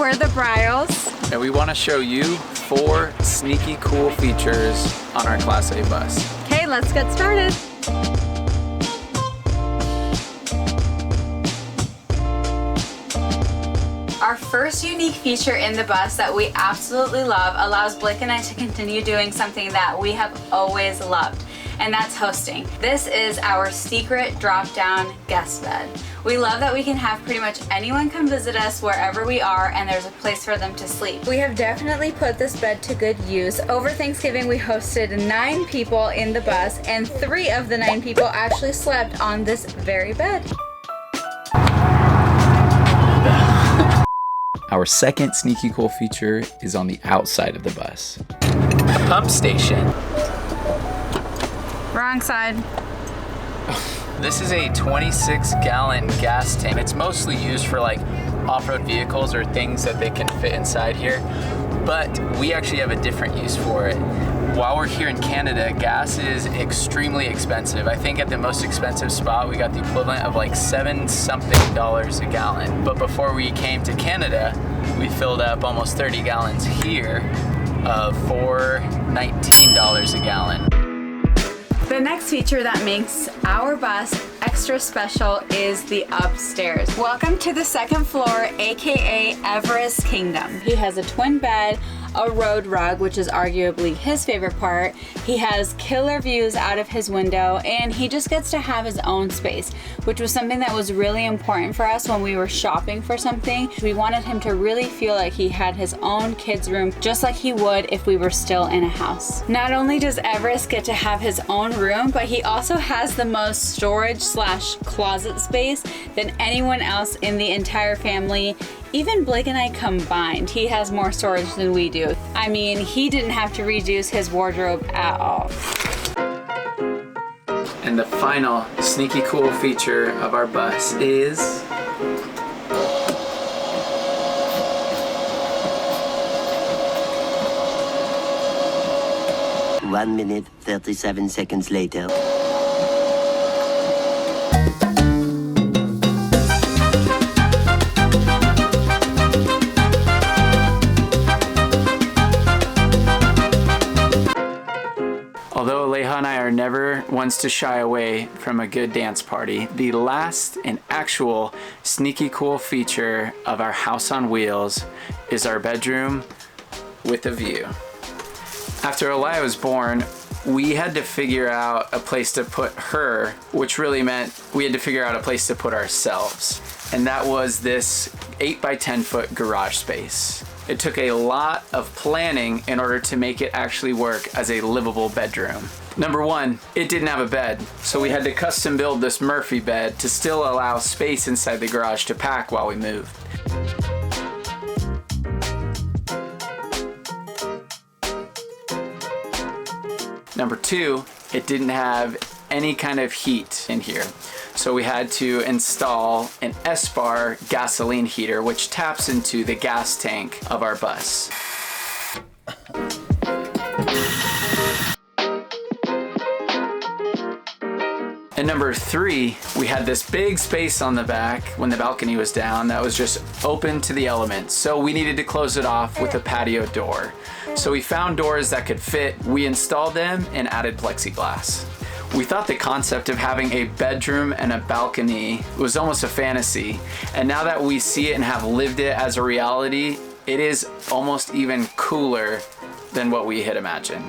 we're the Briles. And we want to show you 4 sneaky cool features on our Class A bus. Okay, let's get started. Our first unique feature in the bus that we absolutely love allows Blake and I to continue doing something that we have always loved, and that's hosting. This is our secret drop-down guest bed. We love that we can have pretty much anyone come visit us wherever we are, and there's a place for them to sleep. We have definitely put this bed to good use. Over Thanksgiving, we hosted 9 people in the bus, and 3 of the 9 people actually slept on this very bed. Our second sneaky cool feature is on the outside of the bus. A pump station. Wrong side. This is a 26-gallon gas tank. It's mostly used for like off-road vehicles or things that they can fit inside here, but we actually have a different use for it. While we're here in Canada, gas is extremely expensive. I think at the most expensive spot, we got the equivalent of like $7-something a gallon. But before we came to Canada, we filled up almost 30 gallons here for $19 a gallon. The next feature that makes our bus extra special is the upstairs. Welcome to the 2nd floor, aka Everest Kingdom. He has a twin bed, a road rug, which is arguably his favorite part. He has killer views out of his window, and he just gets to have his own space, which was something that was really important for us when we were shopping for something. We wanted him to really feel like he had his own kids' room, just like he would if we were still in a house. Not only does Everest get to have his own room, but he also has the most storage/closet space than anyone else in the entire family. Even Blake and I combined, he has more storage than we do. I mean, he didn't have to reduce his wardrobe at all. And the final sneaky cool feature of our bus is 1 minute, 37 seconds later. Although Leja and I are never ones to shy away from a good dance party, the last and actual sneaky cool feature of our house on wheels is our bedroom with a view. After Laya was born, we had to figure out a place to put her, which really meant we had to figure out a place to put ourselves. And that was this 8 by 10 foot garage space. It took a lot of planning in order to make it actually work as a livable bedroom. Number 1, it didn't have a bed, so we had to custom build this Murphy bed to still allow space inside the garage to pack while we moved. Number 2, it didn't have any kind of heat in here. So we had to install an S-bar gasoline heater, which taps into the gas tank of our bus. And number 3, we had this big space on the back when the balcony was down that was just open to the elements. So we needed to close it off with a patio door. So we found doors that could fit, we installed them and added plexiglass. We thought the concept of having a bedroom and a balcony was almost a fantasy. And now that we see it and have lived it as a reality, it is almost even cooler than what we had imagined.